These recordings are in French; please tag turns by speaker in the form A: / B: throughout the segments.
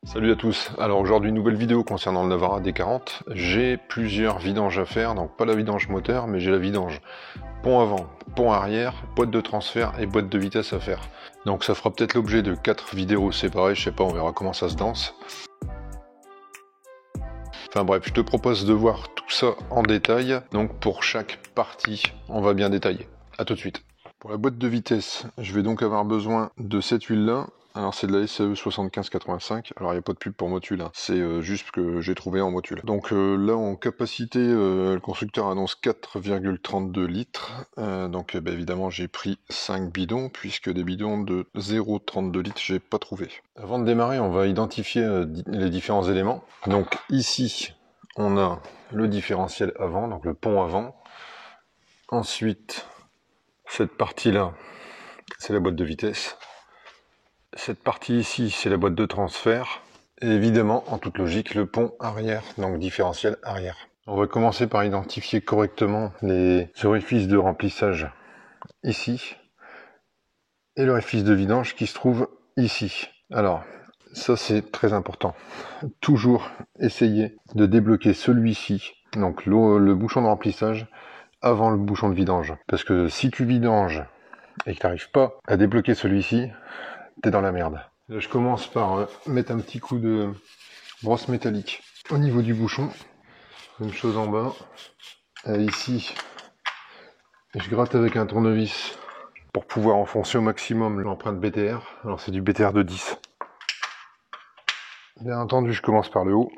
A: Salut à tous, alors aujourd'hui nouvelle vidéo concernant le Navara D40. J'ai plusieurs vidanges à faire, donc pas la vidange moteur mais j'ai la vidange pont avant, pont arrière, boîte de transfert et boîte de vitesse à faire. Donc ça fera peut-être l'objet de 4 vidéos séparées, je sais pas, on verra comment ça se danse. Enfin bref, je te propose de voir tout ça en détail, donc pour chaque partie on va bien détailler. A tout de suite. Pour la boîte de vitesse, je vais donc avoir besoin de cette huile là. Alors c'est de la SAE 7585, alors il n'y a pas de pub pour Motul, hein. C'est juste que j'ai trouvé en Motul. Donc là en capacité, le constructeur annonce 4,32 litres, donc évidemment j'ai pris 5 bidons, puisque des bidons de 0,32 litres j'ai pas trouvé. Avant de démarrer, on va identifier les différents éléments. Donc ici on a le différentiel avant, donc le pont avant. Ensuite, cette partie-là, c'est la boîte de vitesse. Cette partie ici, c'est la boîte de transfert. Et évidemment, en toute logique, le pont arrière, donc différentiel arrière. On va commencer par identifier correctement les orifices de remplissage ici. Et l'orifice de vidange qui se trouve ici. Alors, ça c'est très important. Toujours essayer de débloquer celui-ci, donc le bouchon de remplissage, avant le bouchon de vidange. Parce que si tu vidanges et que tu n'arrives pas à débloquer celui-ci, t'es dans la merde. Là, je commence par mettre un petit coup de brosse métallique au niveau du bouchon. Même chose en bas. Ici, je gratte avec un tournevis pour pouvoir enfoncer au maximum l'empreinte BTR. Alors c'est du BTR de 10. Bien entendu, je commence par le haut.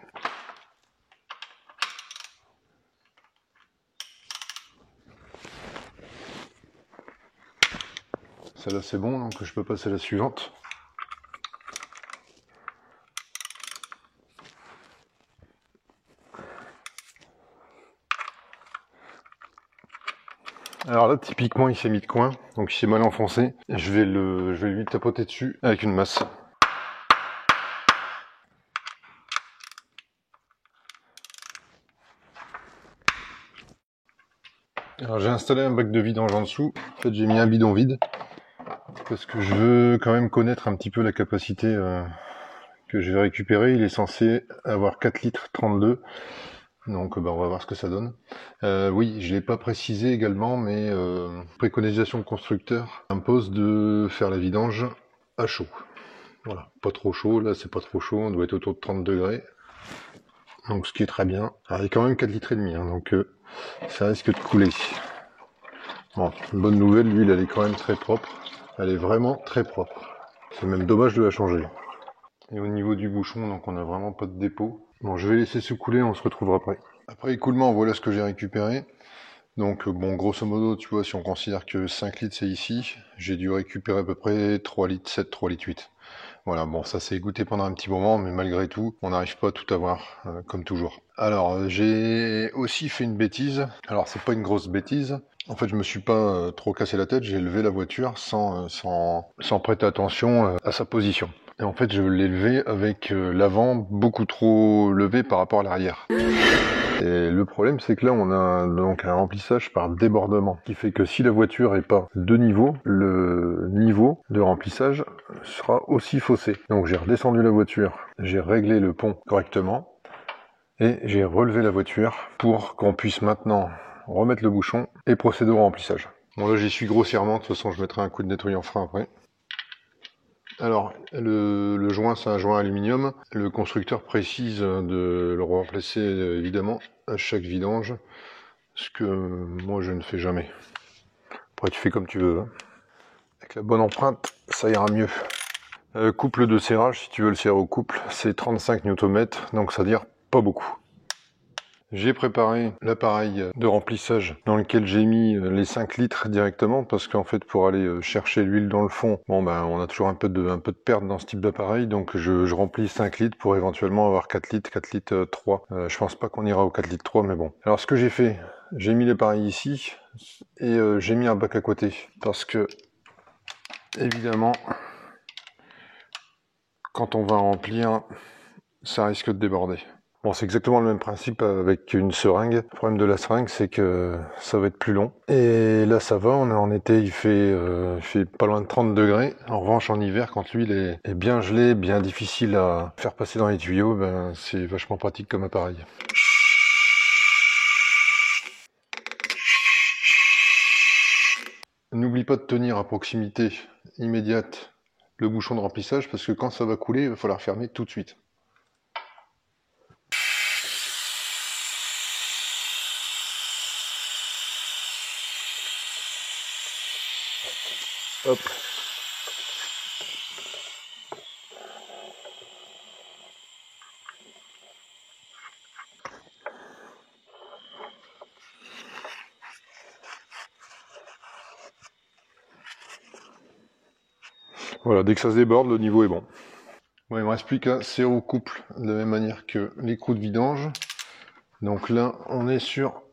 A: Celle-là c'est bon, donc je peux passer à la suivante. Alors là, typiquement, il s'est mis de coin, donc il s'est mal enfoncé. Je vais lui tapoter dessus avec une masse. Alors j'ai installé un bac de vidange en dessous. En fait, j'ai mis un bidon vide parce que je veux quand même connaître un petit peu la capacité que je vais récupérer. Il est censé avoir 4 litres 32. Donc on va voir ce que ça donne. Oui, je l'ai pas précisé également, mais préconisation de constructeur impose de faire la vidange à chaud. Voilà, pas trop chaud, là c'est pas trop chaud, on doit être autour de 30 degrés. Donc ce qui est très bien. Alors il y a quand même 4 litres et demi, hein, donc ça risque de couler. Bon, une bonne nouvelle, l'huile elle est quand même très propre. Elle est vraiment très propre. C'est même dommage de la changer. Et au niveau du bouchon, donc on n'a vraiment pas de dépôt. Bon, je vais laisser se couler, on se retrouvera après. Après écoulement, voilà ce que j'ai récupéré. Donc bon, grosso modo, tu vois, si on considère que 5 litres c'est ici, j'ai dû récupérer à peu près 3 litres 7, 3 litres 8. Voilà, bon, ça s'est égoutté pendant un petit moment, mais malgré tout, on n'arrive pas à tout avoir, comme toujours. Alors, j'ai aussi fait une bêtise. Alors, c'est pas une grosse bêtise. En fait, je me suis pas trop cassé la tête, j'ai levé la voiture sans prêter attention à sa position. Et en fait, je l'ai levé avec l'avant beaucoup trop levé par rapport à l'arrière. Et le problème, c'est que là, on a donc un remplissage par débordement, qui fait que si la voiture est pas de niveau, le niveau de remplissage sera aussi faussé. Donc j'ai redescendu la voiture, j'ai réglé le pont correctement, et j'ai relevé la voiture pour qu'on puisse maintenant remettre le bouchon et procéder au remplissage. Bon là, j'y suis grossièrement, de toute façon, je mettrai un coup de nettoyant frein après. Alors, le joint, c'est un joint aluminium. Le constructeur précise de le remplacer évidemment à chaque vidange, ce que moi je ne fais jamais. Après, tu fais comme tu veux, hein. Avec la bonne empreinte, ça ira mieux. Couple de serrage, si tu veux le serrer au couple, c'est 35 Nm, donc ça veut dire pas beaucoup. J'ai préparé l'appareil de remplissage dans lequel j'ai mis les 5 litres directement, parce qu'en fait pour aller chercher l'huile dans le fond, bon ben on a toujours un peu de perte dans ce type d'appareil, donc je remplis 5 litres pour éventuellement avoir 4 litres, 4 litres 3. Je pense pas qu'on ira au 4 litres 3, mais bon. Alors ce que j'ai fait, j'ai mis l'appareil ici, et j'ai mis un bac à côté, parce que évidemment, quand on va remplir, ça risque de déborder. Bon, c'est exactement le même principe avec une seringue. Le problème de la seringue, c'est que ça va être plus long. Et là, ça va, on est en été, il fait pas loin de 30 degrés. En revanche, en hiver, quand l'huile est bien gelée, bien difficile à faire passer dans les tuyaux, ben, c'est vachement pratique comme appareil. N'oublie pas de tenir à proximité immédiate le bouchon de remplissage, parce que quand ça va couler, il va falloir fermer tout de suite. Hop. Voilà, dès que ça se déborde, le niveau est bon. Bon, il me reste plus qu'à serrer au couple de la même manière que l'écrou de vidange. Donc là, on est sur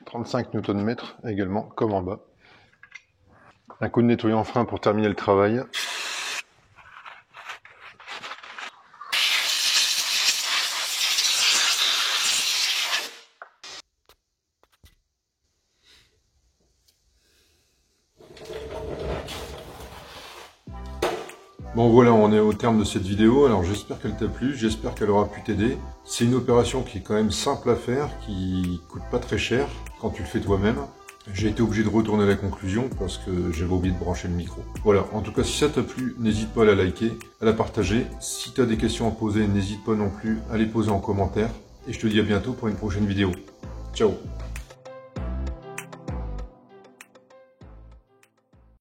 A: 35 Nm également, comme en bas. Un coup de nettoyant frein pour terminer le travail. Bon voilà, on est au terme de cette vidéo, alors j'espère qu'elle t'a plu, j'espère qu'elle aura pu t'aider. C'est une opération qui est quand même simple à faire, qui coûte pas très cher quand tu le fais toi-même. J'ai été obligé de retourner à la conclusion parce que j'avais oublié de brancher le micro. Voilà, en tout cas si ça t'a plu, n'hésite pas à la liker, à la partager. Si tu as des questions à poser, n'hésite pas non plus à les poser en commentaire. Et je te dis à bientôt pour une prochaine vidéo. Ciao!